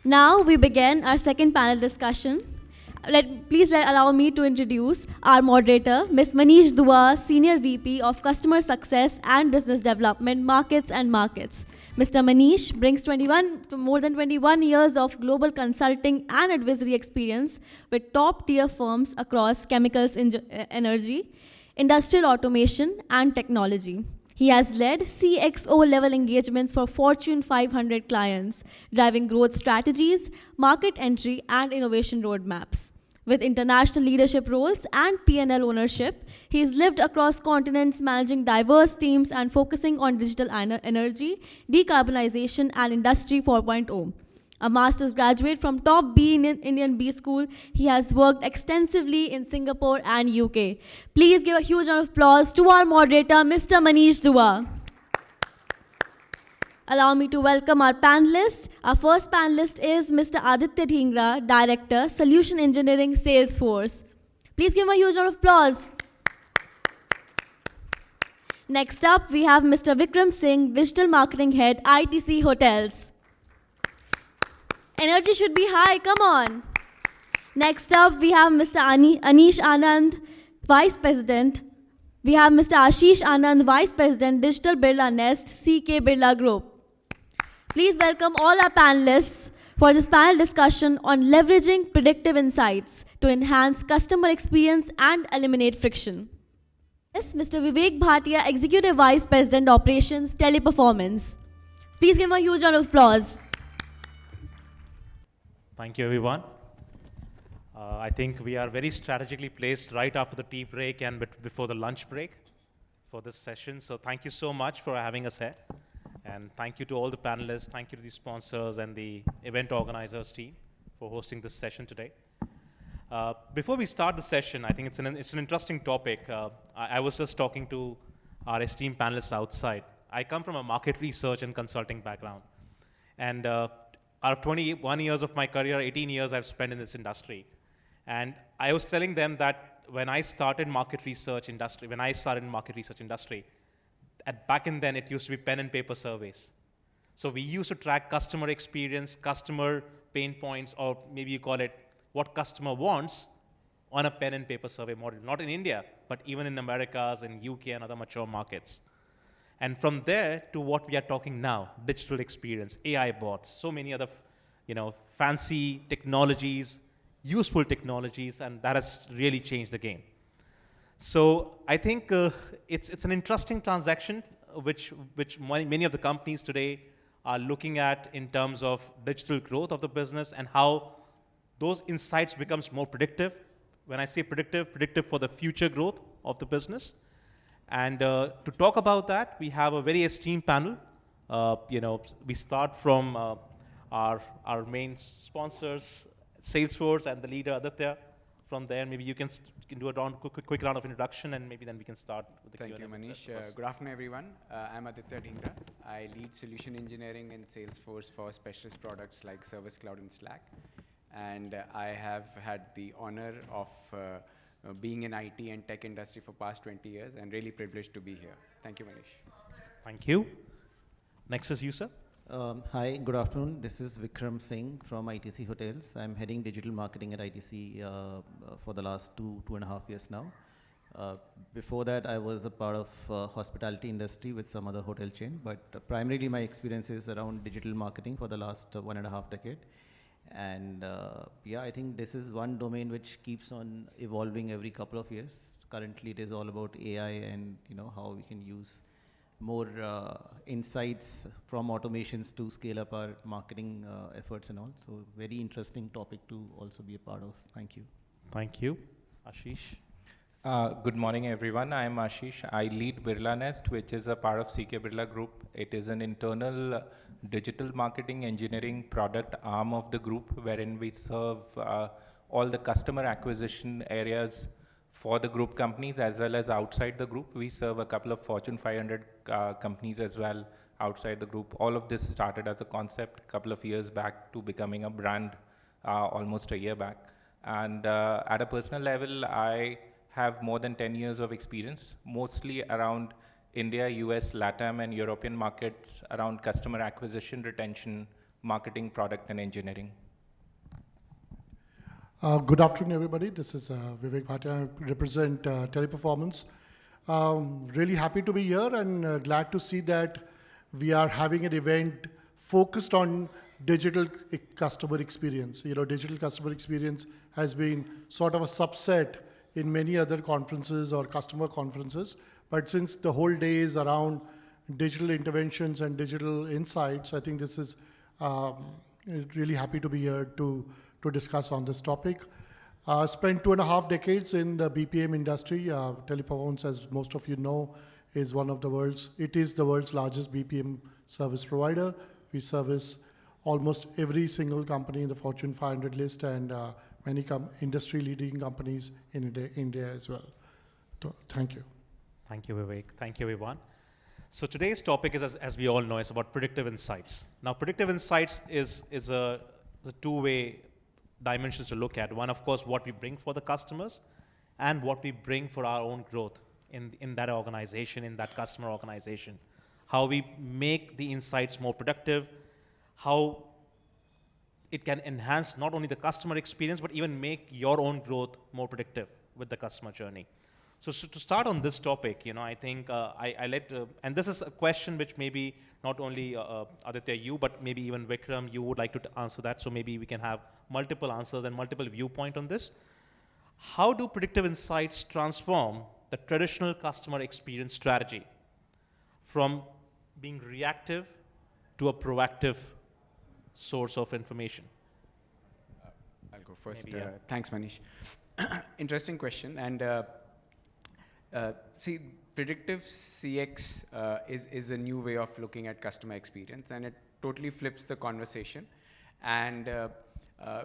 Now we begin our second panel discussion. Please allow me to introduce our moderator, Ms. Manish Dua, Senior VP of Customer Success and Business Development, Markets and Markets. Mr. Manish brings more than 21 years of global consulting and advisory experience with top-tier firms across chemicals, energy, industrial automation, and technology. He has led CXO level engagements for Fortune 500 clients, driving growth strategies, market entry, and innovation roadmaps. With international leadership roles and P&L ownership, he has lived across continents managing diverse teams and focusing on digital energy, decarbonization, and Industry 4.0. A master's graduate from top B in Indian B school, he has worked extensively in Singapore and UK. Please give a huge round of applause to our moderator, Mr. Manish Dua. Allow me to welcome our panelists. Our first panelist is Mr. Aditya Dhingra, Director, Solution Engineering, Salesforce. Please give him a huge round of applause. Next up, we have Mr. Vikram Singh, Digital Marketing Head, ITC Hotels. Energy should be high, come on. Next up, we have Mr. Anish Anand, Vice President. We have Mr. Ashish Anand, Vice President, Digital BirlaNest, CK Birla Group. Please welcome all our panelists for this panel discussion on leveraging predictive insights to enhance customer experience and eliminate friction. Yes, Mr. Vivek Bhatia, Executive Vice President, Operations, Teleperformance. Please give him a huge round of applause. Thank you, everyone. I think we are very strategically placed right after the tea break and before the lunch break for this session. So thank you so much for having us here. And thank you to all the panelists. Thank you to the sponsors and the event organizers team for hosting this session today. Before we start the session, I think it's an interesting topic. I was just talking to our esteemed panelists outside. I come from a market research and consulting background. And out of 21 years of my career, 18 years I've spent in this industry. And I was telling them that when I started market research industry, back in then it used to be pen and paper surveys. So we used to track customer experience, customer pain points, or maybe you call it what customer wants on a pen and paper survey model. Not in India, but even in Americas, in UK and other mature markets. And from there to what we are talking now, digital experience, AI bots, so many other fancy technologies, useful technologies, and that has really changed the game. So I think it's an interesting transaction which many of the companies today are looking at in terms of digital growth of the business and how those insights becomes more predictive. When I say predictive for the future growth of the business. And to talk about that, we have a very esteemed panel. We start from our main sponsors, Salesforce, and the leader, Aditya. From there, maybe you can do a quick round of introduction, and maybe then we can start with the Q&A. Thank you, Manish. Good afternoon, everyone. I'm Aditya Dhingra. I lead solution engineering in Salesforce for specialist products like Service Cloud and Slack. And I have had the honor of being in IT and tech industry for past 20 years, and really privileged to be here. Thank you, Manish. Thank you. Next is you, sir. Hi, good afternoon. This is Vikram Singh from ITC Hotels. I'm heading digital marketing at ITC for the last 2.5 years now. Before that, I was a part of hospitality industry with some other hotel chain, but primarily my experience is around digital marketing for the last 1.5 decade. And I think this is one domain which keeps on evolving every couple of years. Currently, it is all about AI and how we can use more insights from automations to scale up our marketing efforts and all. So very interesting topic to also be a part of. Thank you. Thank you. Ashish. Good morning, everyone. I am Ashish. I lead BirlaNest, which is a part of CK Birla Group. It is an internal digital marketing engineering product arm of the group, wherein we serve all the customer acquisition areas for the group companies as well as outside the group. We serve a couple of Fortune 500 companies as well outside the group. All of this started as a concept a couple of years back to becoming a brand almost a year back. And at a personal level, I have more than 10 years of experience, mostly around India, US, LATAM, and European markets, around customer acquisition, retention, marketing, product, and engineering. Good afternoon, everybody. This is Vivek, Bhatia. I represent Teleperformance. Really happy to be here and glad to see that we are having an event focused on digital customer experience. You know, digital customer experience has been sort of a subset in many other conferences or customer conferences. But since the whole day is around digital interventions and digital insights, I think this is really happy to be here to discuss on this topic. Spent 2.5 decades in the BPM industry. Teleperformance, as most of you know, is the world's largest BPM service provider. We service almost every single company in the Fortune 500 list and many industry-leading companies in India as well. So, thank you. Thank you, Vivek. Thank you, everyone. So today's topic is, as we all know, it's about predictive insights. Now, predictive insights is a two-way dimensions to look at. One, of course, what we bring for the customers and what we bring for our own growth in that organization, in that customer organization. How we make the insights more productive, how it can enhance not only the customer experience, but even make your own growth more predictive with the customer journey. So to start on this topic, I think and this is a question which maybe not only Aditya, you, but maybe even Vikram, you would like to answer that. So maybe we can have multiple answers and multiple viewpoint on this. How do predictive insights transform the traditional customer experience strategy from being reactive to a proactive source of information? I'll go first. Maybe, yeah. Thanks, Manish. Interesting question. And see, predictive CX is a new way of looking at customer experience, and it totally flips the conversation. And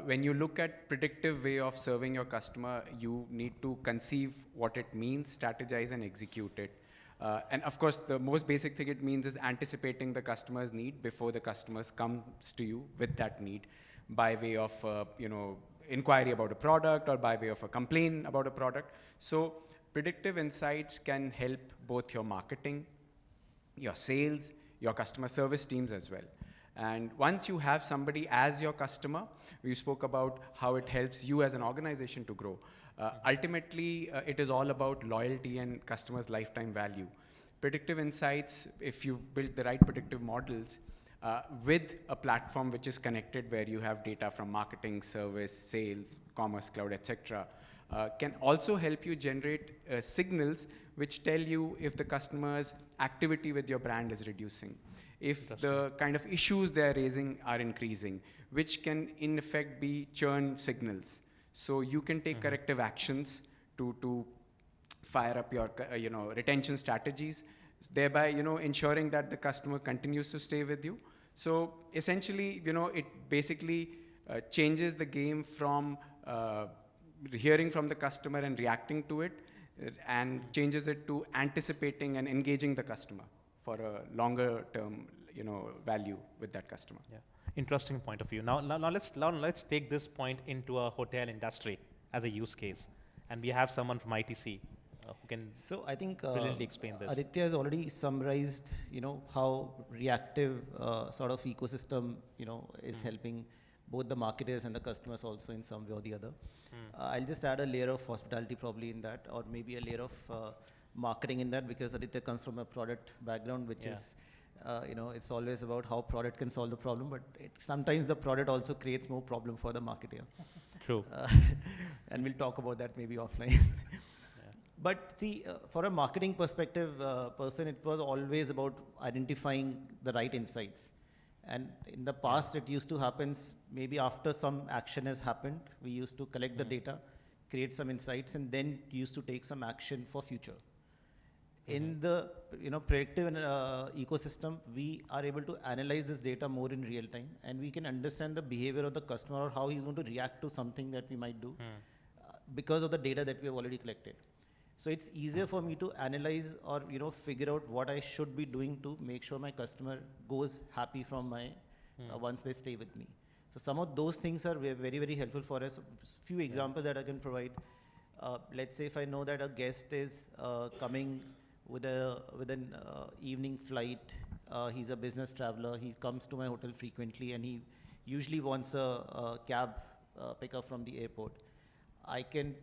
when you look at predictive way of serving your customer, you need to conceive what it means, strategize, and execute it. And of course, the most basic thing it means is anticipating the customer's need before the customers comes to you with that need, by way of inquiry about a product or by way of a complaint about a product. So predictive insights can help both your marketing, your sales, your customer service teams as well. And once you have somebody as your customer, we spoke about how it helps you as an organization to grow. Ultimately, it is all about loyalty and customers' lifetime value. Predictive insights, if you've built the right predictive models, with a platform which is connected where you have data from marketing, service, sales, commerce cloud, etc., can also help you generate signals which tell you if the customer's activity with your brand is reducing, if the kind of issues they're raising are increasing, which can in effect be churn signals. So you can take corrective actions to fire up your retention strategies, thereby ensuring that the customer continues to stay with you. So essentially, it basically changes the game from hearing from the customer and reacting to it, and changes it to anticipating and engaging the customer for a longer term value with that customer. Yeah. Interesting point of view. Now let's take this point into a hotel industry as a use case, and we have someone from ITC who can So I think brilliantly explain this. Aditya has already summarized, how reactive sort of ecosystem, is helping both the marketers and the customers also in some way or the other. I'll just add a layer of hospitality probably in that, or maybe a layer of marketing in that, because Aditya comes from a product background, which is, it's always about how product can solve the problem, but sometimes the product also creates more problem for the marketer. True. And we'll talk about that maybe offline. But see, for a marketing perspective person, it was always about identifying the right insights. And in the past, it used to happen maybe after some action has happened, we used to collect the data, create some insights, and then used to take some action for future. In the predictive ecosystem, we are able to analyze this data more in real time, and we can understand the behavior of the customer or how he's going to react to something that we might do because of the data that we have already collected. So it's easier for me to analyze or figure out what I should be doing to make sure my customer goes happy from my once they stay with me. So some of those things are very, very helpful for us. Few examples that I can provide. Let's say if I know that a guest is coming with an evening flight, he's a business traveler, he comes to my hotel frequently, and he usually wants a cab pickup from the airport, I can,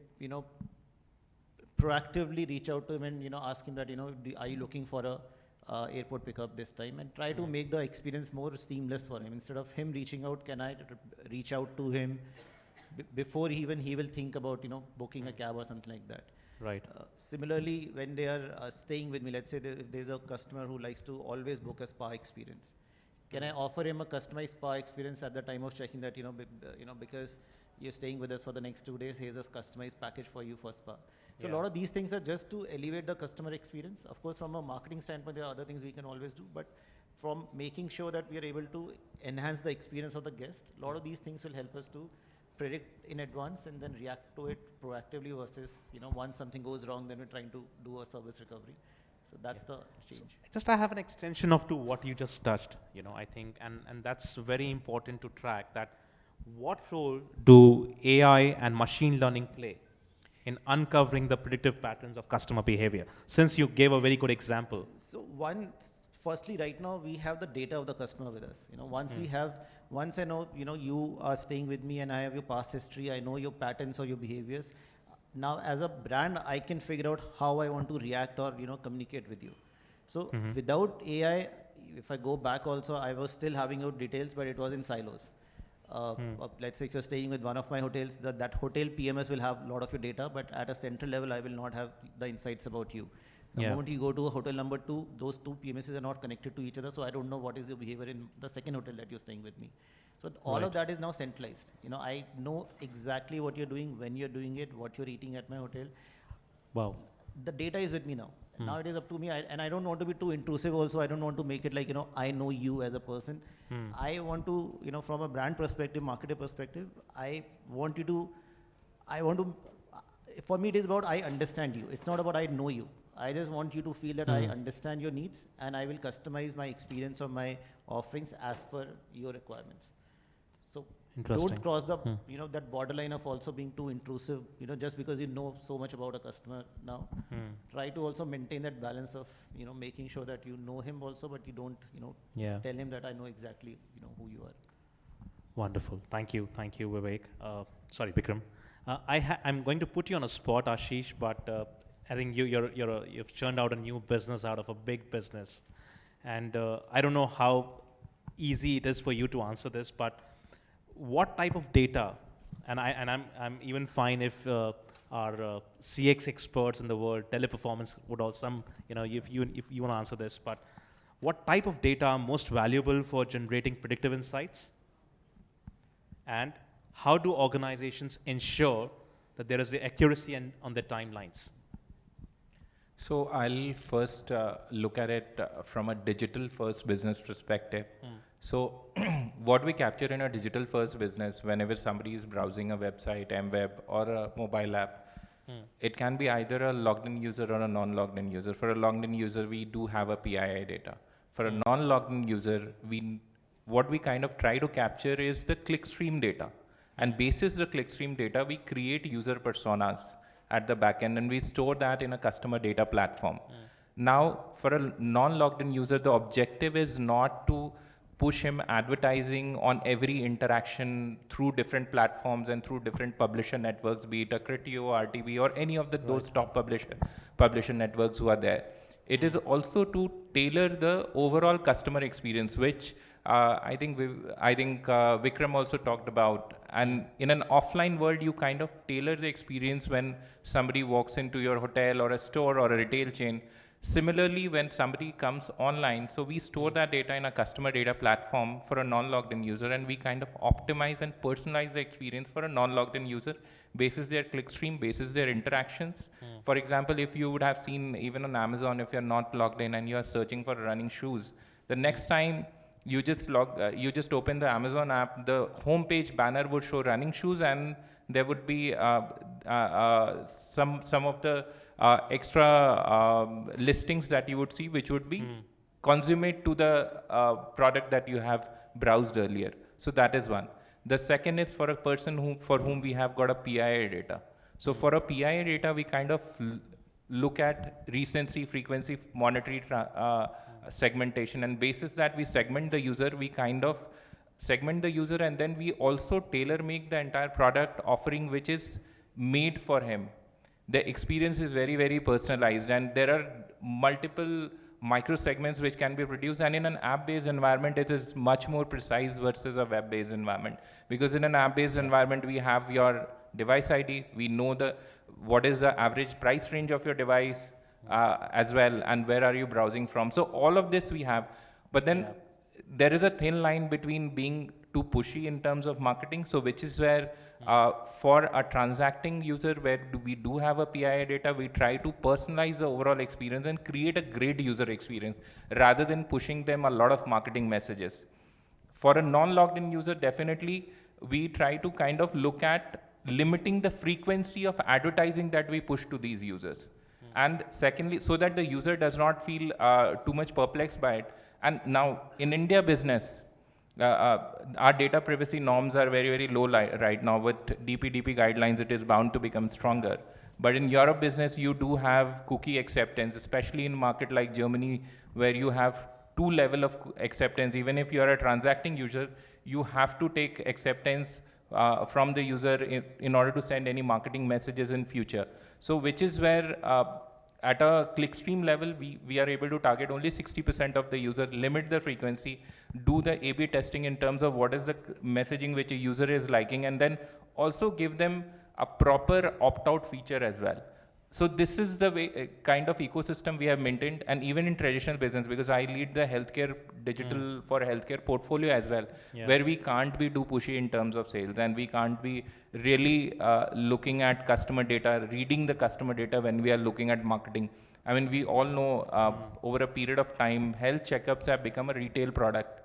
proactively reach out to him and, ask him that, are you looking for a airport pickup this time, and try to make the experience more seamless for him. Instead of him reaching out, can I reach out to him before even he will think about, booking a cab or something like that. Right. Similarly, when they are staying with me, let's say there's a customer who likes to always book a spa experience. Can I offer him a customized spa experience at the time of checking that, because you're staying with us for the next 2 days, here's a customized package for you for spa. So a lot of these things are just to elevate the customer experience. Of course, from a marketing standpoint, there are other things we can always do, but from making sure that we are able to enhance the experience of the guest, a lot of these things will help us to predict in advance and then react to it proactively versus, once something goes wrong, then we're trying to do a service recovery. So that's the change. Just I have an extension of to what you just touched, I think, and that's very important to track, that what role do AI and machine learning play in uncovering the predictive patterns of customer behavior? Since you gave a very good example. So firstly, right now we have the data of the customer with us. Once I know, you are staying with me and I have your past history, I know your patterns or your behaviors. Now, as a brand, I can figure out how I want to react or, communicate with you. So without AI, if I go back also, I was still having out details, but it was in silos. Let's say if you're staying with one of my hotels, that hotel PMS will have a lot of your data, but at a central level, I will not have the insights about you. The moment you go to a hotel number 2, those 2 PMSs are not connected to each other, so I don't know what is your behavior in the second hotel that you're staying with me. So all of that is now centralized. I know exactly what you're doing, when you're doing it, what you're eating at my hotel. Wow. The data is with me now. Now it is up to me, and I don't want to be too intrusive also. I don't want to make it like, I know you as a person. I want to, from a brand perspective, marketer perspective, for me it is about I understand you. It's not about I know you. I just want you to feel that I understand your needs, and I will customize my experience or my offerings as per your requirements. So don't cross the, that borderline of also being too intrusive, just because you know so much about a customer now. Try to also maintain that balance of, making sure that you know him also, but you don't, tell him that I know exactly, who you are. Wonderful. Thank you, Vivek. Sorry, Vikram. I'm going to put you on a spot, Ashish, but I think you've churned out a new business out of a big business, and I don't know how easy it is for you to answer this, but what type of data, and I'm even fine if our CX experts in the world, Teleperformance would also, if you want to answer this, but what type of data are most valuable for generating predictive insights? And how do organizations ensure that there is the accuracy on their timelines? So I'll first look at it from a digital first business perspective. So what we capture in a digital first business, whenever somebody is browsing a website, MWeb or a mobile app, it can be either a logged in user or a non-logged in user. For a logged in user, we do have a PII data. For a non-logged in user, what we kind of try to capture is the clickstream data. And basis the clickstream data, we create user personas at the back end, and we store that in a customer data platform. Now, for a non-logged in user, the objective is not to push him advertising on every interaction through different platforms and through different publisher networks, be it a Criteo, RTB, or any of those top publisher networks who are there. It is also to tailor the overall customer experience, which I think Vikram also talked about. And in an offline world, you kind of tailor the experience when somebody walks into your hotel or a store or a retail chain. Similarly, when somebody comes online, so we store that data in a customer data platform for a non-logged in user, and we kind of optimize and personalize the experience for a non-logged in user basis their clickstream, basis their interactions. For example, if you would have seen even on Amazon, if you're not logged in and you're searching for running shoes, the next time you just open the Amazon app, the homepage banner would show running shoes, and there would be some of the extra listings that you would see, which would be consummate to the product that you have browsed earlier. So that is one. The second is for a person for whom we have got a PII data. So for a PII data, we kind of look at recency, frequency, monetary segmentation, and basis that we segment the user, we kind of segment the user, and then we also tailor make the entire product offering which is made for him. The experience is very, very personalized, and there are multiple micro segments which can be produced, and in an app-based environment it is much more precise versus a web-based environment, because in an app-based environment we have your device ID, we know what is the average price range of your device as well, and where are you browsing from. So all of this we have, but then there is a thin line between being too pushy in terms of marketing, so which is where for a transacting user where we do have a PII data, we try to personalize the overall experience and create a great user experience rather than pushing them a lot of marketing messages. For a non-logged in user, definitely we try to kind of look at limiting the frequency of advertising that we push to these users. And secondly, so that the user does not feel too much perplexed by it. And now in India business, our data privacy norms are very, very low right now. With DPDP guidelines, it is bound to become stronger. But in Europe business, you do have cookie acceptance, especially in a market like Germany, where you have 2 level of acceptance. Even if you are a transacting user, you have to take acceptance from the user in order to send any marketing messages in future. So which is where at a clickstream level, we are able to target only 60% of the user, limit the frequency, do the A/B testing in terms of what is the messaging which a user is liking, and then also give them a proper opt-out feature as well. So this is the way, kind of ecosystem we have maintained, and even in traditional business, because I lead the healthcare digital for healthcare portfolio as well, where we can't be too pushy in terms of sales, and we can't be really looking at customer data, reading the customer data when we are looking at marketing. I mean, we all know over a period of time, health checkups have become a retail product,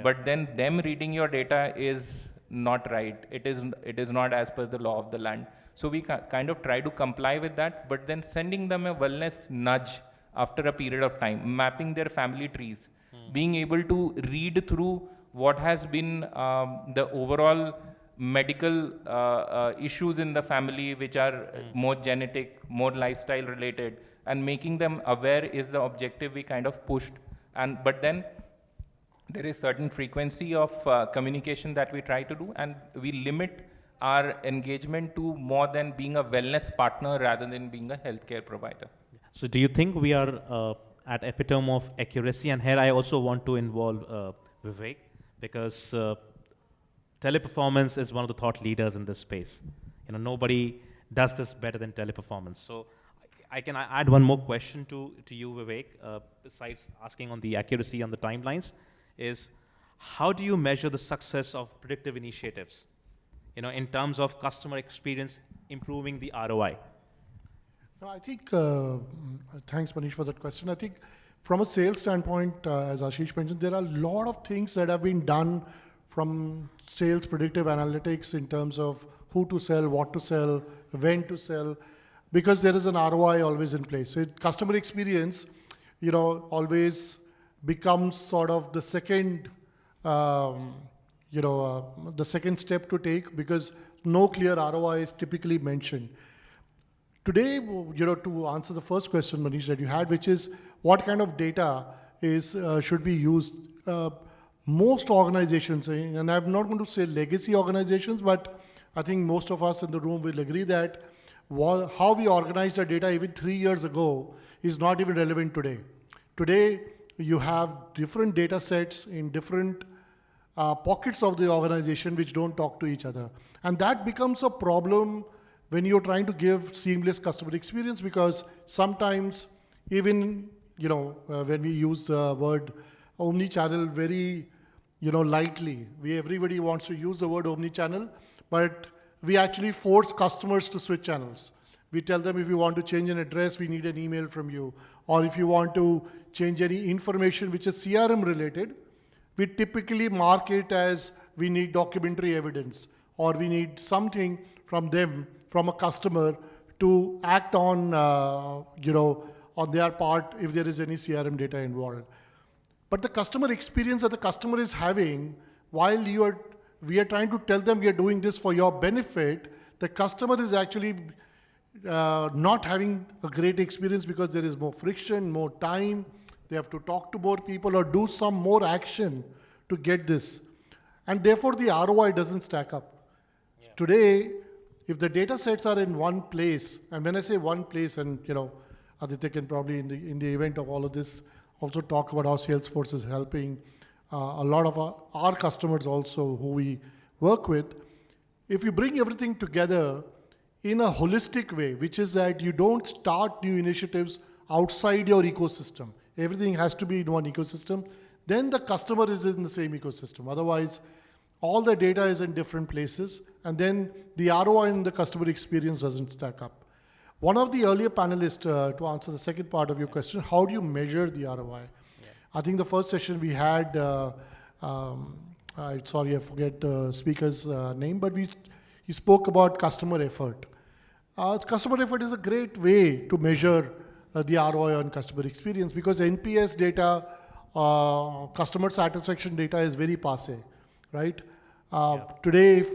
but then them reading your data is not right. It is not as per the law of the land. So we kind of try to comply with that, but then sending them a wellness nudge after a period of time, mapping their family trees, being able to read through what has been the overall medical issues in the family, which are more genetic, more lifestyle related, and making them aware is the objective we kind of pushed. But then there is certain frequency of communication that we try to do, and we limit our engagement to more than being a wellness partner rather than being a healthcare provider. So do you think we are at epitome of accuracy? And here I also want to involve Vivek, because Teleperformance is one of the thought leaders in this space. Nobody does this better than Teleperformance. So I can add one more question to you, Vivek, besides asking on the accuracy on the timelines, is how do you measure the success of predictive initiatives? In terms of customer experience, improving the ROI? No, I think, thanks Manish for that question. I think from a sales standpoint, as Ashish mentioned, there are a lot of things that have been done from sales predictive analytics in terms of who to sell, what to sell, when to sell, because there is an ROI always in place. So customer experience, always becomes sort of the second the second step to take, because no clear ROI is typically mentioned. Today, to answer the first question, Manish, that you had, which is what kind of data should be used. Most organizations, and I'm not going to say legacy organizations, but I think most of us in the room will agree that how we organized the data even 3 years ago is not even relevant today. Today, you have different data sets in different pockets of the organization which don't talk to each other. And that becomes a problem when you're trying to give seamless customer experience, because sometimes even, when we use the word omni-channel very, lightly, everybody wants to use the word omni-channel, but we actually force customers to switch channels. We tell them if you want to change an address, we need an email from you. Or if you want to change any information which is CRM related, we typically mark it as we need documentary evidence, or we need something from them, from a customer, to act on, on their part if there is any CRM data involved. But the customer experience that the customer is having, while we are trying to tell them we are doing this for your benefit, the customer is actually not having a great experience, because there is more friction, more time. They have to talk to more people or do some more action to get this. And therefore, the ROI doesn't stack up. Yeah. Today, if the data sets are in one place, and when I say one place, and Aditya can probably in the event of all of this also talk about how Salesforce is helping a lot of our customers also who we work with. If you bring everything together in a holistic way, which is that you don't start new initiatives outside your ecosystem. Everything has to be in one ecosystem. Then the customer is in the same ecosystem. Otherwise, all the data is in different places, and then the ROI in the customer experience doesn't stack up. One of the earlier panelists, to answer the second part of your question, how do you measure the ROI? Yeah. I think the first session we had, sorry, I forget the speaker's name, but he spoke about customer effort. Customer effort is a great way to measure the ROI on customer experience, because NPS data, customer satisfaction data is very passé, right? Today, if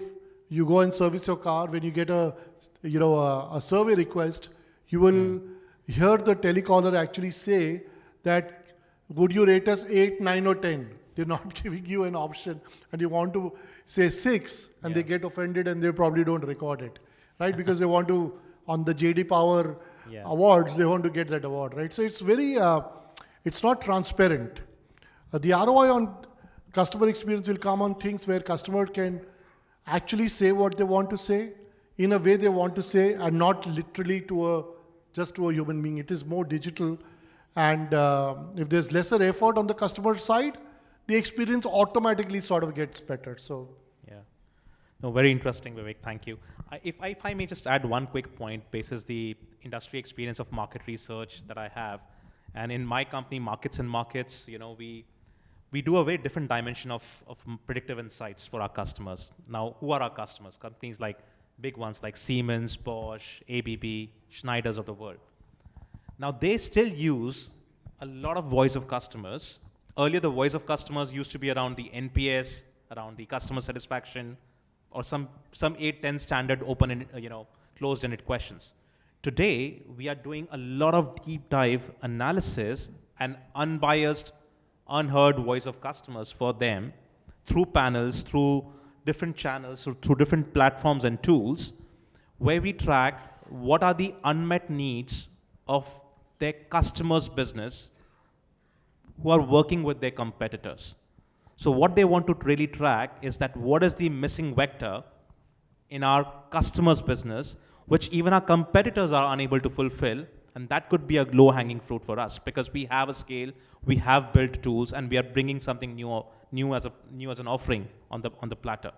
you go and service your car, when you get a survey request, you will hear the telecaller actually say that, would you rate us 8, 9 or 10? They're not giving you an option, and you want to say 6, and they get offended and they probably don't record it, right? Because they want to, on the JD Power awards, they want to get that award, right? So it's very, it's not transparent. The ROI on customer experience will come on things where customer can actually say what they want to say in a way they want to say, and not literally just to a human being. It is more digital, and if there's lesser effort on the customer side, the experience automatically sort of gets better. So, no, very interesting, Vivek. Thank you. If I may just add one quick point, basis the industry experience of market research that I have, and in my company, MarketsandMarkets, we do a very different dimension of predictive insights for our customers. Now, who are our customers? Companies like big ones like Siemens, Bosch, ABB, Schneider's of the world. Now, they still use a lot of voice of customers. Earlier, the voice of customers used to be around the NPS, around the customer satisfaction, or some 8-10 standard open and closed-ended questions. Today, we are doing a lot of deep dive analysis and unbiased, unheard voice of customers for them through panels, through different channels, through different platforms and tools, where we track what are the unmet needs of their customers' business who are working with their competitors. So what they want to really track is that what is the missing vector in our customers' business, which even our competitors are unable to fulfill, and that could be a low-hanging fruit for us, because we have a scale, we have built tools, and we are bringing something new as an offering on the platter.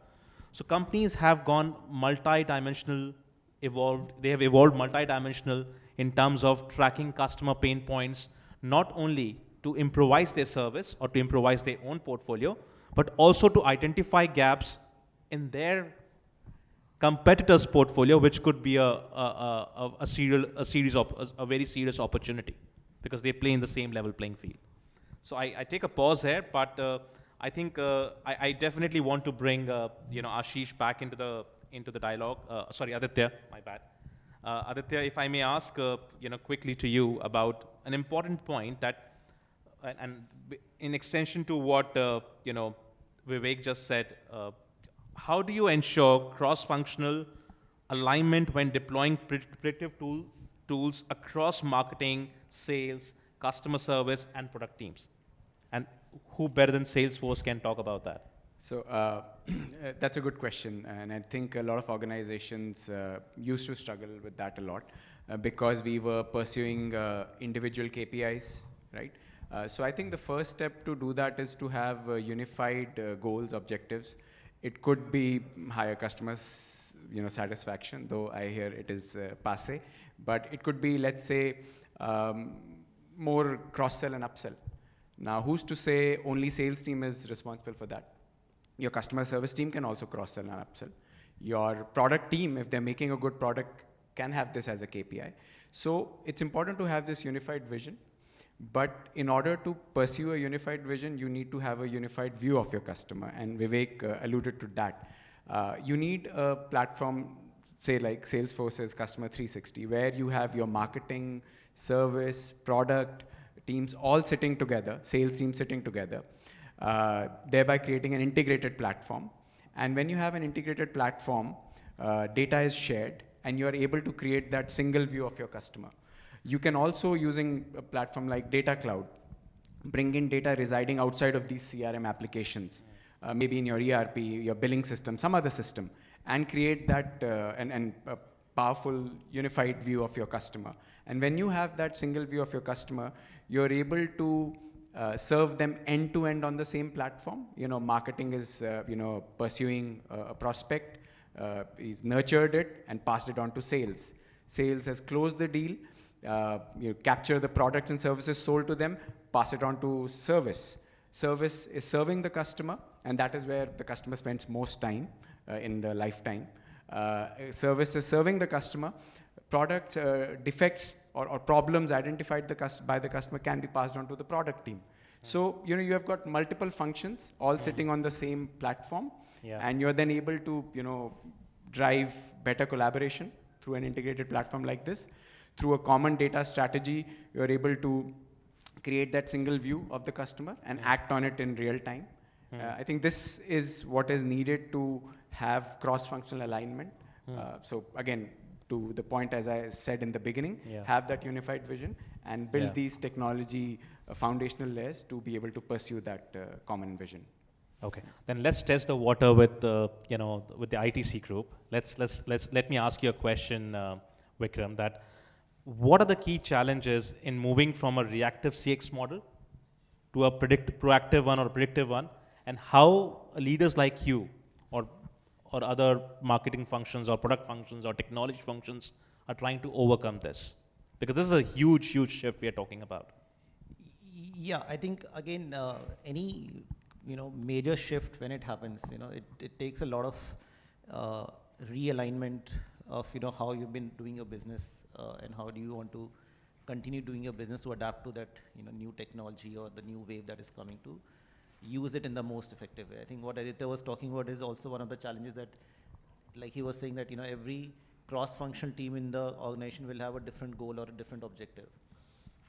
So companies have gone multi-dimensional, they have evolved multi-dimensional in terms of tracking customer pain points, not only to improvise their service or to improvise their own portfolio, but also to identify gaps in their competitors' portfolio, which could be a very serious opportunity, because they play in the same level playing field. So I take a pause here, but I think I definitely want to bring Ashish back into the dialogue. Sorry, Aditya, my bad. Aditya, if I may ask quickly to you about an important point that, and in extension to what Vivek just said, how do you ensure cross-functional alignment when deploying predictive tools across marketing, sales, customer service, and product teams? And who better than Salesforce can talk about that? So that's a good question, and I think a lot of organizations used to struggle with that a lot because we were pursuing individual KPIs, right? So I think the first step to do that is to have unified goals, objectives. It could be higher customer satisfaction, though I hear it is passé, but it could be, let's say, more cross-sell and upsell. Now, who's to say only sales team is responsible for that? Your customer service team can also cross-sell and upsell. Your product team, if they're making a good product, can have this as a KPI. So it's important to have this unified vision. But in order to pursue a unified vision, you need to have a unified view of your customer. And Vivek alluded to that. You need a platform, say like Salesforce's Customer 360, where you have your marketing, service, product teams all sitting together, sales teams sitting together. thereby creating an integrated platform. And when you have an integrated platform, data is shared, and you are able to create that single view of your customer. You can also, using a platform like Data Cloud, bring in data residing outside of these CRM applications, maybe in your ERP, your billing system, some other system, and create that and a powerful unified view of your customer. And when you have that single view of your customer, you're able to serve them end to end on the same platform. Marketing is pursuing a prospect, he's nurtured it and passed it on to sales. Sales has closed the deal, you capture the products and services sold to them, pass it on to service. Service is serving the customer, and that is where the customer spends most time in the lifetime. Service is serving the customer. Product defects or problems identified by the customer can be passed on to the product team. So you have got multiple functions all sitting on the same platform, and you're then able to drive better collaboration through an integrated platform like this. Through a common data strategy, you're able to create that single view of the customer and act on it in real time. I think this is what is needed to have cross-functional alignment. So again, to the point, as I said in the beginning, have that unified vision and build these technology foundational layers to be able to pursue that common vision. Okay, then let's test the water with the ITC group. Let me ask you a question, Vikram. That what are the key challenges in moving from a reactive CX model to a proactive one or predictive one, and how leaders like you or other marketing functions or product functions or technology functions are trying to overcome this? Because this is a huge shift we are talking about. Yeah, I think again, any major shift when it happens, it takes a lot of realignment of how you've been doing your business and how do you want to continue doing your business to adapt to that new technology or the new wave that is coming, to use it in the most effective way. I think what Aditya was talking about is also one of the challenges, that like he was saying that every cross-functional team in the organization will have a different goal or a different objective,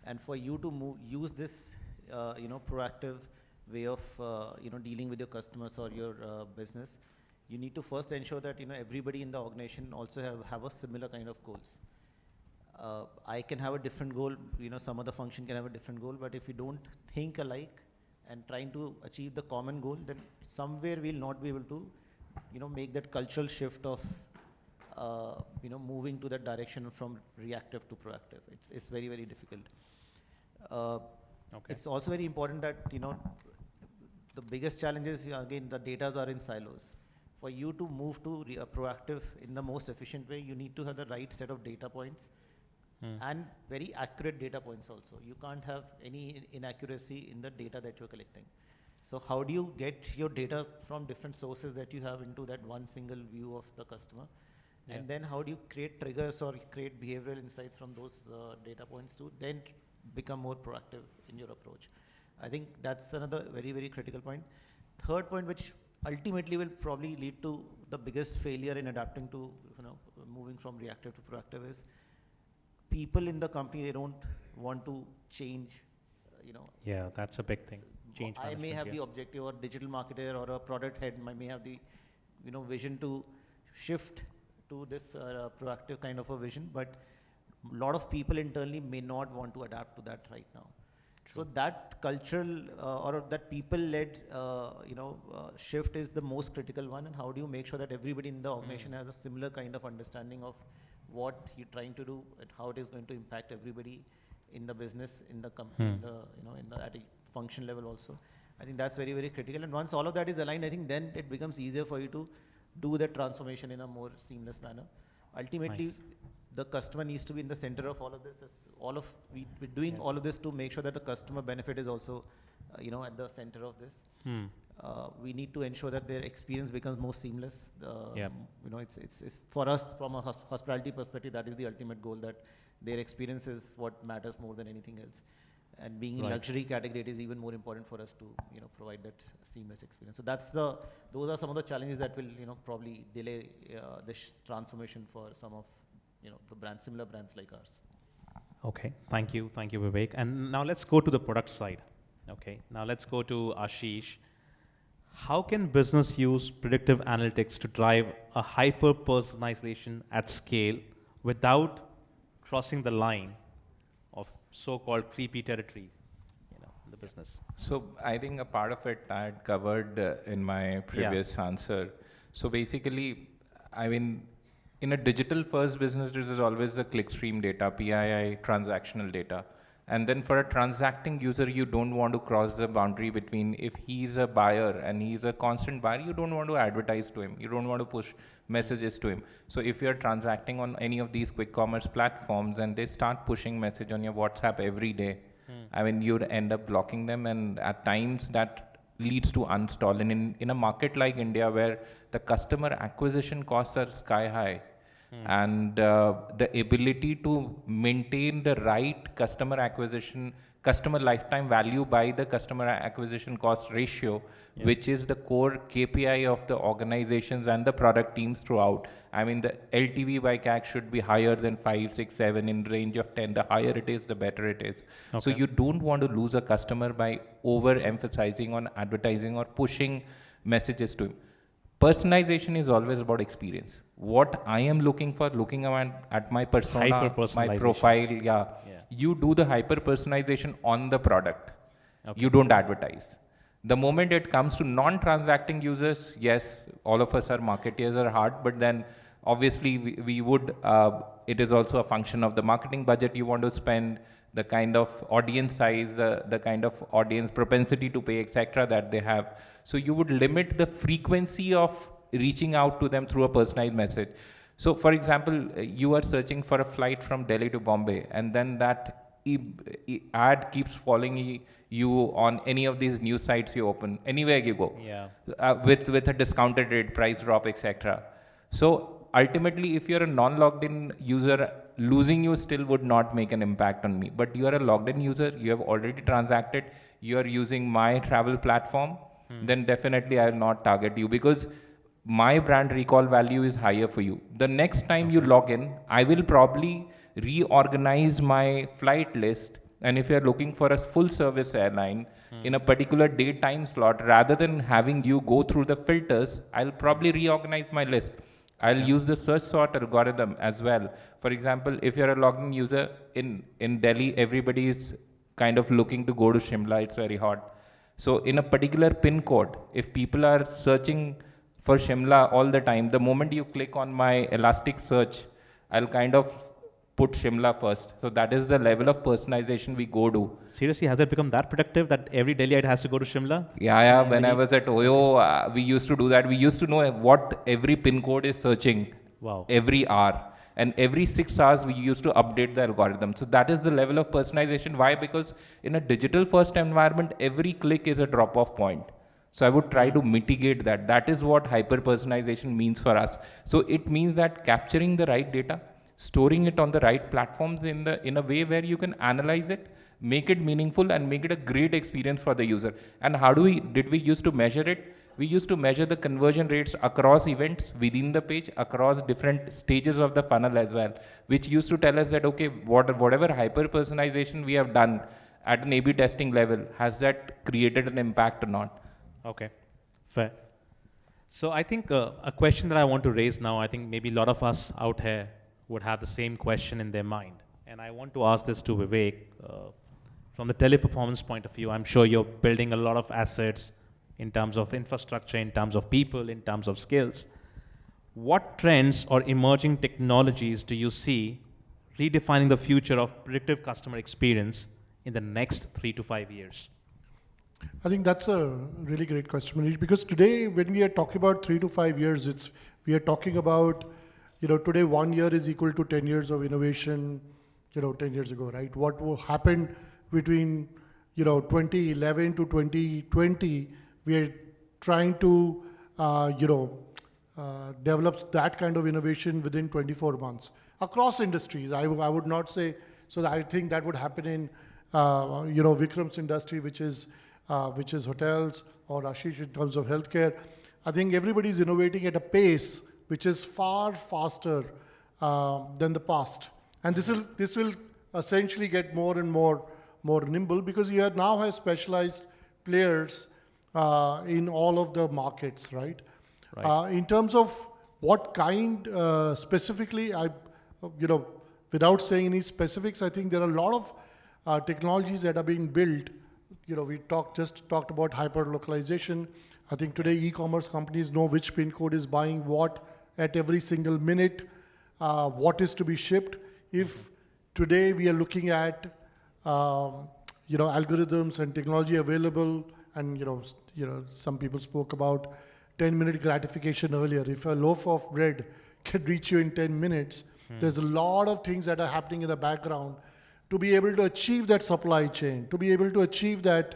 and for you to use this proactive way of dealing with your customers or your business, you need to first ensure that everybody in the organization also have a similar kind of goals. I can have a different goal, some other function can have a different goal, but if we don't think alike and trying to achieve the common goal, then somewhere we'll not be able to make that cultural shift of moving to that direction from reactive to proactive. It's very, very difficult. Okay. It's also very important that the biggest challenge is, again, the datas are in silos. For you to move to proactive in the most efficient way, you need to have the right set of data points and very accurate data points also. You can't have any inaccuracy in the data that you're collecting. So how do you get your data from different sources that you have into that one single view of the customer? And then how do you create triggers or create behavioral insights from those data points to then become more proactive in your approach? I think that's another very, very critical point. Third point, which ultimately will probably lead to the biggest failure in adapting to, moving from reactive to proactive, is people in the company, they don't want to change, Yeah, that's a big thing. Change I may have the objective, or digital marketer or a product head may have the, vision to shift to this proactive kind of a vision, but a lot of people internally may not want to adapt to that right now. So that cultural or that people-led, shift is the most critical one. And how do you make sure that everybody in the organization has a similar kind of understanding of what you're trying to do and how it is going to impact everybody in the business, in the company, at a function level also. I think that's very, very critical. And once all of that is aligned, I think then it becomes easier for you to do that transformation in a more seamless manner. Ultimately, the customer needs to be in the center of all of this. We're doing all of this to make sure that the customer benefit is also, at the center of this. We need to ensure that their experience becomes more seamless. It's for us, from a hospitality perspective, that is the ultimate goal, that their experience is what matters more than anything else. And being in luxury category, it is even more important for us to, provide that seamless experience. So those are some of the challenges that will, probably delay this transformation for some of, the similar brands like ours. Okay, thank you, Vivek. And now let's go to the product side. Okay, now let's go to Ashish. How can business use predictive analytics to drive a hyper personalization at scale without crossing the line of so-called creepy territory, in the business? So I think a part of it I had covered in my previous answer. So basically, I mean, in a digital first business, there is always the clickstream data, PII, transactional data. And then for a transacting user, you don't want to cross the boundary between, if he's a buyer and he's a constant buyer, you don't want to advertise to him. You don't want to push messages to him. So if you're transacting on any of these quick commerce platforms and they start pushing message on your WhatsApp every day, I mean, you'd end up blocking them, and at times that leads to uninstall. And in a market like India, where the customer acquisition costs are sky high, and the ability to maintain the right customer lifetime value by the customer acquisition cost ratio, which is the core KPI of the organizations and the product teams throughout. I mean, the LTV by CAC should be higher than 5, 6, 7, in range of 10. The higher it is, the better it is. So you don't want to lose a customer by over-emphasizing on advertising or pushing messages to him. Personalization is always about experience. What I am looking for, looking at my persona, my profile, you do the hyper-personalization on the product. You don't advertise. The moment it comes to non-transacting users, yes, all of us are marketeers are hard, but then obviously we would, it is also a function of the marketing budget you want to spend, the kind of audience size, the kind of audience propensity to pay, etc. that they have. So you would limit the frequency of reaching out to them through a personalized message. So for example, you are searching for a flight from Delhi to Bombay, and then that ad keeps following you on any of these news sites you open, anywhere you go, with a discounted rate, price drop, etc. So ultimately, if you're a non-logged in user, losing you still would not make an impact on me. But you are a logged in user, you have already transacted, you are using my travel platform, then definitely I will not target you, because my brand recall value is higher for you. The next time you log in, I will probably reorganize my flight list. And if you're looking for a full service airline in a particular day time slot, rather than having you go through the filters, I'll probably reorganize my list. I'll use the search sort algorithm as well. For example, if you're a login user in Delhi, everybody is kind of looking to go to Shimla, it's very hot. So in a particular pin code, if people are searching for Shimla all the time, the moment you click on my elastic search, I'll kind of put Shimla first. So that is the level of personalization we go to. Seriously, has it become that predictive that every Delhiite has to go to Shimla? Yeah. When I was at Oyo, we used to do that. We used to know what every pin code is searching every hour. And every 6 hours, we used to update the algorithm. So that is the level of personalization. Why? Because in a digital first environment, every click is a drop-off point. So I would try to mitigate that. That is what hyper-personalization means for us. So it means that capturing the right data, storing it on the right platforms in a way where you can analyze it, make it meaningful, and make it a great experience for the user. And how did we used to measure it? We used to measure the conversion rates across events within the page, across different stages of the funnel as well, which used to tell us that, okay, whatever hyper-personalization we have done at an A/B testing level, has that created an impact or not? Okay, fair. So I think a question that I want to raise now, I think maybe a lot of us out here would have the same question in their mind. And I want to ask this to Vivek. From the Teleperformance point of view, I'm sure you're building a lot of assets in terms of infrastructure, in terms of people, in terms of skills. What trends or emerging technologies do you see redefining the future of predictive customer experience in the next 3 to 5 years? I think that's a really great question, Manish, because today when we are talking about 3 to 5 years, we are talking about, today 1 year is equal to 10 years of innovation, 10 years ago, right? What happened between, 2011 to 2020, we are trying to, develop that kind of innovation within 24 months across industries. I would not say, so I think that would happen in, Vikram's industry, which is hotels, or Ashish in terms of healthcare. I think everybody's innovating at a pace which is far faster than the past. And this will essentially get more and more more nimble, because you now have specialized players in all of the markets, right? In terms of what kind specifically, without saying any specifics, I think there are a lot of technologies that are being built. We just talked about hyper-localization. I think today e-commerce companies know which pin code is buying what at every single minute, what is to be shipped. If today we are looking at algorithms and technology available, and some people spoke about 10-minute gratification earlier. If a loaf of bread can reach you in 10 minutes, there's a lot of things that are happening in the background to be able to achieve that supply chain, to be able to achieve that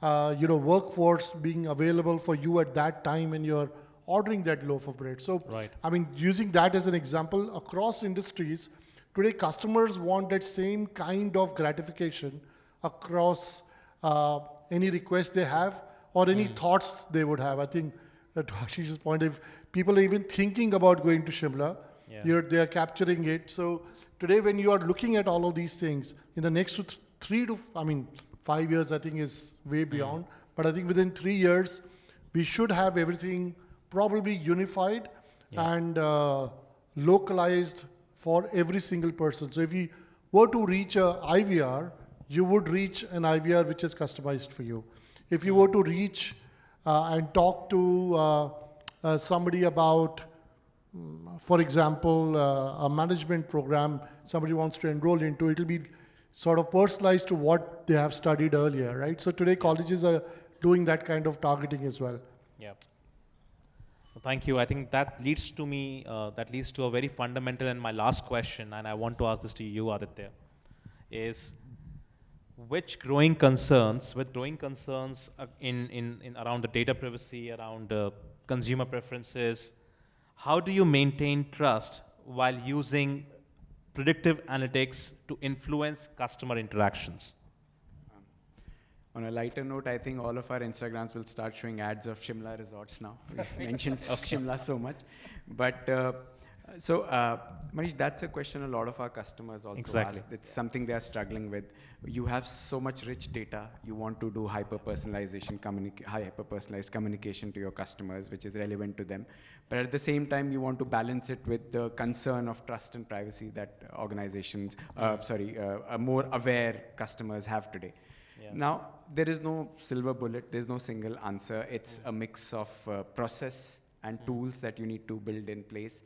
workforce being available for you at that time when you're ordering that loaf of bread. So, I mean, using that as an example, across industries, today customers want that same kind of gratification across any request they have or any thoughts they would have. I think to Ashish's point, if people are even thinking about going to Shimla, they are capturing it. So today when you are looking at all of these things, in the next 5 years, I think is way beyond. But I think within 3 years, we should have everything probably unified and localized for every single person. So if you were to reach a IVR, you would reach an IVR which is customized for you. If you were to reach and talk to somebody about, for example, a management program somebody wants to enroll into, it will be sort of personalized to what they have studied earlier, right? So today colleges are doing that kind of targeting as well. Yeah. Well, thank you. I think that leads to me, that leads to a very fundamental and my last question, and I want to ask this to you, Aditya, is with growing concerns in around the data privacy, around consumer preferences, how do you maintain trust while using predictive analytics to influence customer interactions? On a lighter note, I think all of our Instagrams will start showing ads of Shimla resorts now. We mentioned Shimla so much. But Manish, that's a question a lot of our customers also ask. It's something they are struggling with. You have so much rich data. You want to do hyper-personalized communication to your customers, which is relevant to them. But at the same time, you want to balance it with the concern of trust and privacy that organizations, more aware customers have today. Yeah. Now, there is no silver bullet. There's no single answer. It's a mix of process and tools that you need to build in place.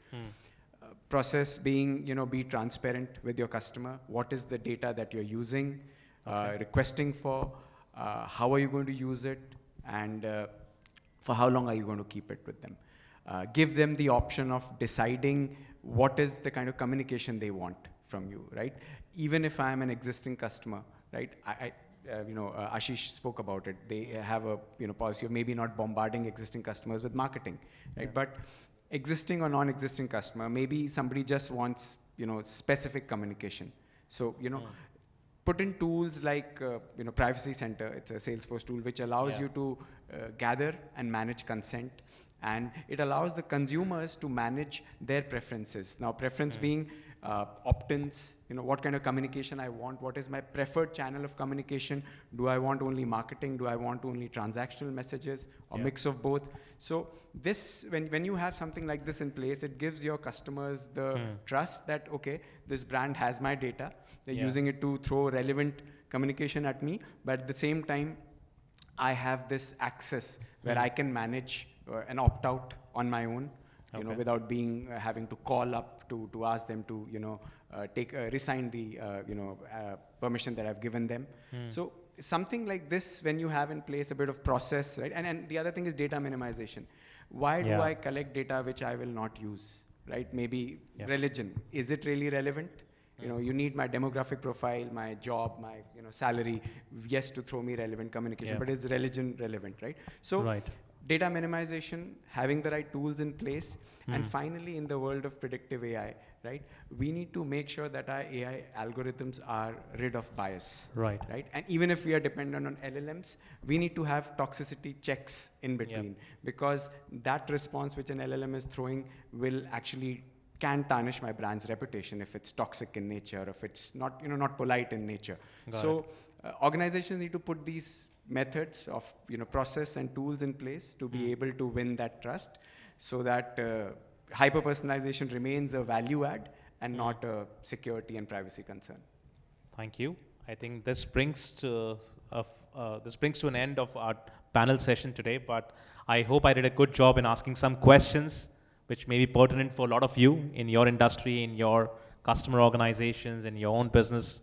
Process being, be transparent with your customer. What is the data that you're using, requesting for, how are you going to use it, and for how long are you going to keep it with them. Give them the option of deciding what is the kind of communication they want from you, right? Even if I'm an existing customer, right? Ashish spoke about it. They have a policy of maybe not bombarding existing customers with marketing, right? Yeah. But existing or non-existing customer, maybe somebody just wants specific communication. So put in tools like Privacy Center. It's a Salesforce tool which allows you to gather and manage consent, and it allows the consumers to manage their preferences. Now, preference being opt-ins, what kind of communication I want, what is my preferred channel of communication, do I want only marketing, do I want only transactional messages, or mix of both. So this, when you have something like this in place, it gives your customers the trust that, okay, this brand has my data, they're using it to throw relevant communication at me, but at the same time, I have this access where I can manage an opt-out on my own, without being having to call up to ask them to resign the permission that I've given them. So something like this, when you have in place a bit of process, right? And the other thing is data minimization. Why do I collect data which I will not use, right? Maybe religion. Is it really relevant? You need my demographic profile, my job, my salary, yes, to throw me relevant communication, but is religion relevant, right? So data minimization, having the right tools in place, and finally, in the world of predictive AI, right, we need to make sure that our AI algorithms are rid of bias, right? And even if we are dependent on LLMs, we need to have toxicity checks in between, because that response which an LLM is throwing will actually can tarnish my brand's reputation if it's toxic in nature, if it's not, not polite in nature. So organizations need to put these methods of process and tools in place to be able to win that trust, so that hyper personalization remains a value add and not a security and privacy concern. Thank you. I think this brings to an end of our panel session today, but I hope I did a good job in asking some questions which may be pertinent for a lot of you in your industry, in your customer organizations, in your own business,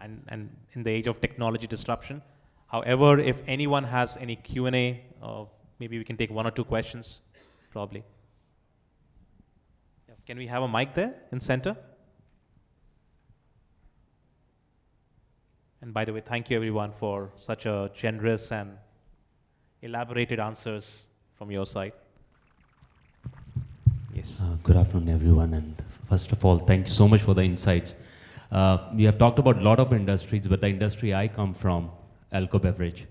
and in the age of technology disruption. However, if anyone has any Q&A, maybe we can take 1 or 2 questions, probably. Yeah. Can we have a mic there in center? And by the way, thank you everyone for such a generous and elaborated answers from your side. Yes. Good afternoon, everyone. And first of all, thank you so much for the insights. We have talked about a lot of industries, but the industry I come from, alcohol beverage,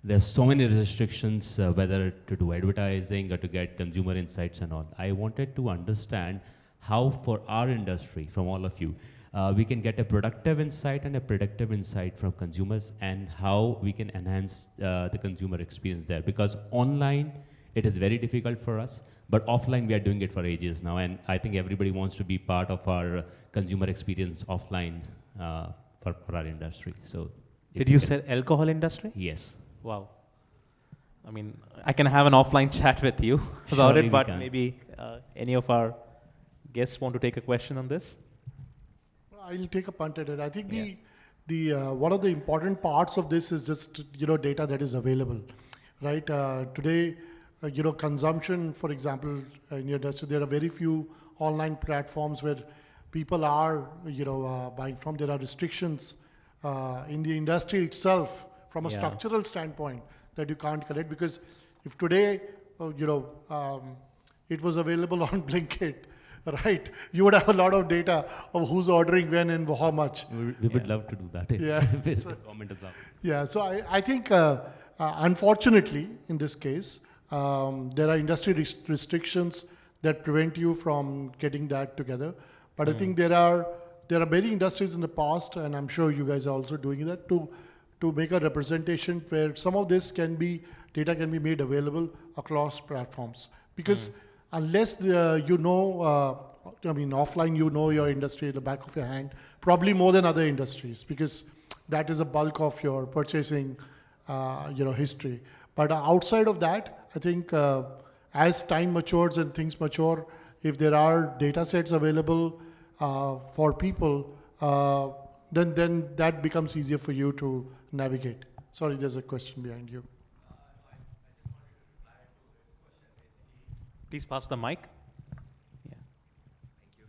there's so many restrictions, whether to do advertising or to get consumer insights and all. I wanted to understand how for our industry, from all of you, we can get a productive insight and a predictive insight from consumers, and how we can enhance the consumer experience there. Because online, it is very difficult for us, but offline, we are doing it for ages now. And I think everybody wants to be part of our consumer experience offline for our industry. So, did you say alcohol industry? Yes. Wow. I mean, I can have an offline chat with you about Surely it, but maybe any of our guests want to take a question on this? I'll take a punt at it. I think the one of the important parts of this is just data that is available, right? Today, consumption, for example, in your industry, there are very few online platforms where people are buying from. There are restrictions in the industry itself from a structural standpoint that you can't collect, because if today it was available on Blinkit, right, you would have a lot of data of who's ordering when and how much. We would love to do that. So I think unfortunately in this case there are industry restrictions that prevent you from getting that together. But I think there are many industries in the past, and I'm sure you guys are also doing that, to make a representation where some of this data can be made available across platforms. Because unless offline your industry at the back of your hand, probably more than other industries, because that is a bulk of your purchasing history. But outside of that, I think as time matures and things mature, if there are data sets available for people, then that becomes easier for you to navigate. Sorry, there's a question behind you. Please pass the mic. Yeah. Thank you.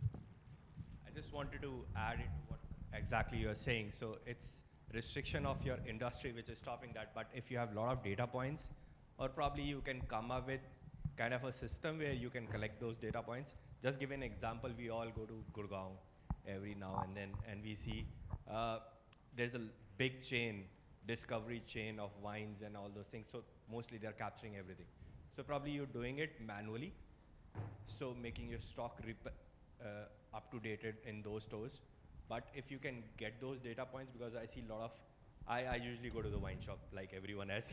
I just wanted to add into what exactly you're saying. So it's restriction of your industry which is stopping that. But if you have a lot of data points, or probably you can come up with kind of a system where you can collect those data points. Just give an example, we all go to Gurgaon every now and then, and we see there's a big chain, discovery chain of wines and all those things. So mostly they're capturing everything. So probably you're doing it manually, so making your stock up to date in those stores. But if you can get those data points, because I see a lot of, I usually go to the wine shop like everyone else.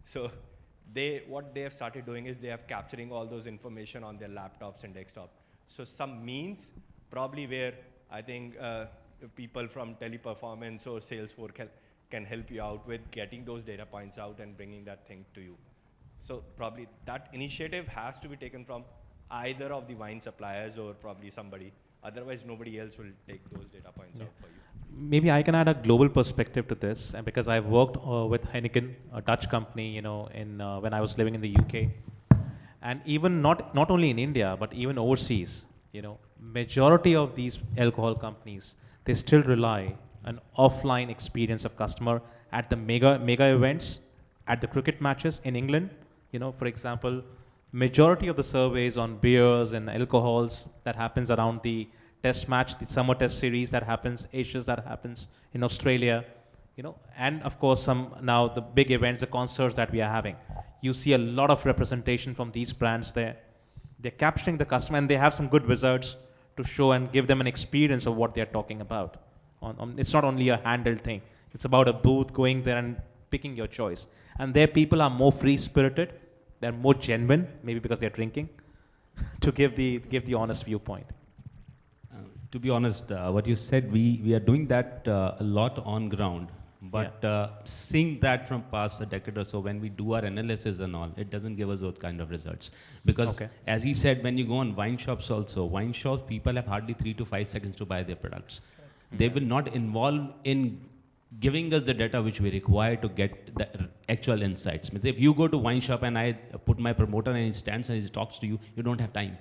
So what they have started doing is they have capturing all those information on their laptops and desktop. So some means probably where I think people from Teleperformance or Salesforce can help you out with getting those data points out and bringing that thing to you. So probably that initiative has to be taken from either of the wine suppliers or probably somebody. Otherwise, nobody else will take those data points out for you. Maybe I can add a global perspective to this, and because I've worked with Heineken, a Dutch company, when I was living in the UK, and even not only in India but even overseas, majority of these alcohol companies, they still rely on offline experience of customer at the mega events, at the cricket matches in England. For example, majority of the surveys on beers and alcohols that happens around the test match, the summer test series that happens, Asians that happens in Australia, and of course now the big events, the concerts that we are having. You see a lot of representation from these brands there. They're capturing the customer, and they have some good wizards to show and give them an experience of what they're talking about. It's not only a handheld thing. It's about a booth, going there and picking your choice. And there people are more free-spirited, they're more genuine, maybe because they're drinking, to give the honest viewpoint. To be honest, what you said, we are doing that a lot on ground. But seeing that from past a decade or so, when we do our analysis and all, it doesn't give us those kind of results. Because as he said, when you go on wine shops also, wine shops, people have hardly 3 to 5 seconds to buy their products. They will not involve in giving us the data which we require to get the actual insights. Means if you go to wine shop and I put my promoter and he stands and he talks to you, you don't have time.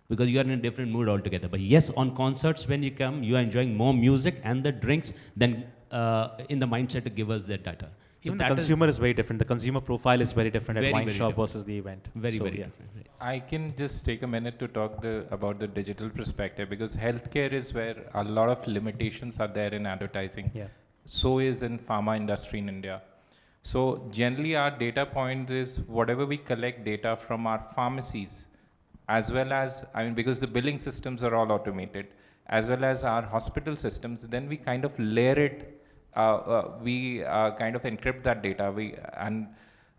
Because you are in a different mood altogether. But yes, on concerts when you come, you are enjoying more music and the drinks than in the mindset to give us that data. Even the consumer is very different. The consumer profile is very different at wine shop versus the event. Very different. I can just take a minute to talk about the digital perspective, because healthcare is where a lot of limitations are there in advertising. Yeah. So is in pharma industry in India. So generally our data point is whatever we collect data from our pharmacies, as well as, because the billing systems are all automated, as well as our hospital systems, then we kind of layer it, we kind of encrypt that data.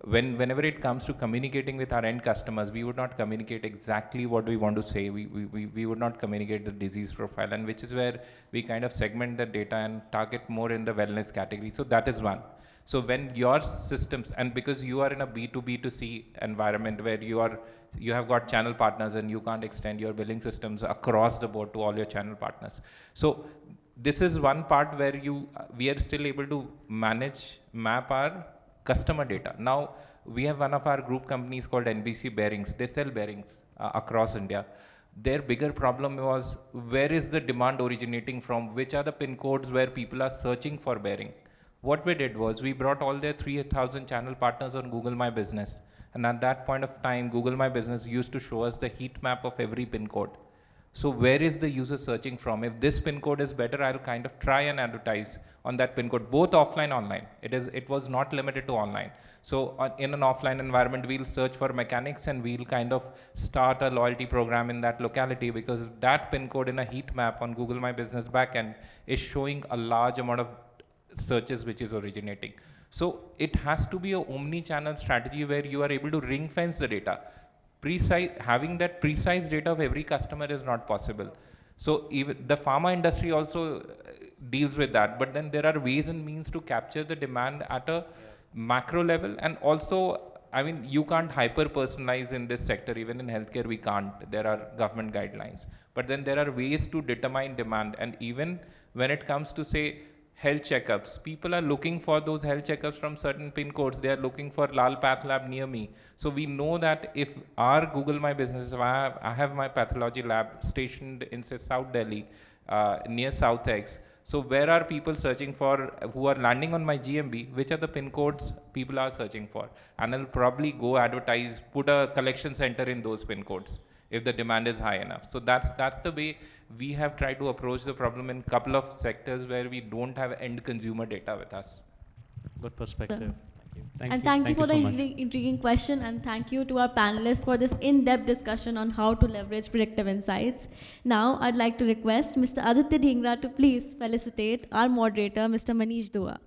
Whenever it comes to communicating with our end customers, we would not communicate exactly what we want to say. We would not communicate the disease profile, and which is where we kind of segment the data and target more in the wellness category. So that is one. So when your systems, and because you are in a B2B2C environment where you have got channel partners and you can't extend your billing systems across the board to all your channel partners. So this is one part where we are still able to map our customer data. Now, we have one of our group companies called NBC Bearings. They sell bearings across India. Their bigger problem was, where is the demand originating from? Which are the pin codes where people are searching for bearing? What we did was, we brought all their 3,000 channel partners on Google My Business. And at that point of time, Google My Business used to show us the heat map of every pin code. So where is the user searching from? If this pin code is better, I'll kind of try and advertise on that pin code, both offline, online. It was not limited to online. So in an offline environment, we'll search for mechanics and we'll kind of start a loyalty program in that locality, because that pin code in a heat map on Google My Business backend is showing a large amount of searches which is originating. So it has to be an omni-channel strategy where you are able to ring fence the data. Having that precise data of every customer is not possible. So even the pharma industry also deals with that, but then there are ways and means to capture the demand at a macro level. And also, you can't hyper personalize in this sector. Even in healthcare, we can't. There are government guidelines, but then there are ways to determine demand. And even when it comes to, say, health checkups, people are looking for those health checkups from certain pin codes. They are looking for Lal Path Lab near me. So we know that if our Google My Business, I have my pathology lab stationed in South Delhi, near South X. So where are people searching for, who are landing on my GMB, which are the pin codes people are searching for? And I'll probably go advertise, put a collection center in those pin codes if the demand is high enough. So that's the way we have tried to approach the problem in a couple of sectors where we don't have end consumer data with us. Good perspective. Thank you for the intriguing question, and thank you to our panelists for this in-depth discussion on how to leverage predictive insights. Now, I'd like to request Mr. Aditya Dhingra to please felicitate our moderator, Mr. Manish Dua.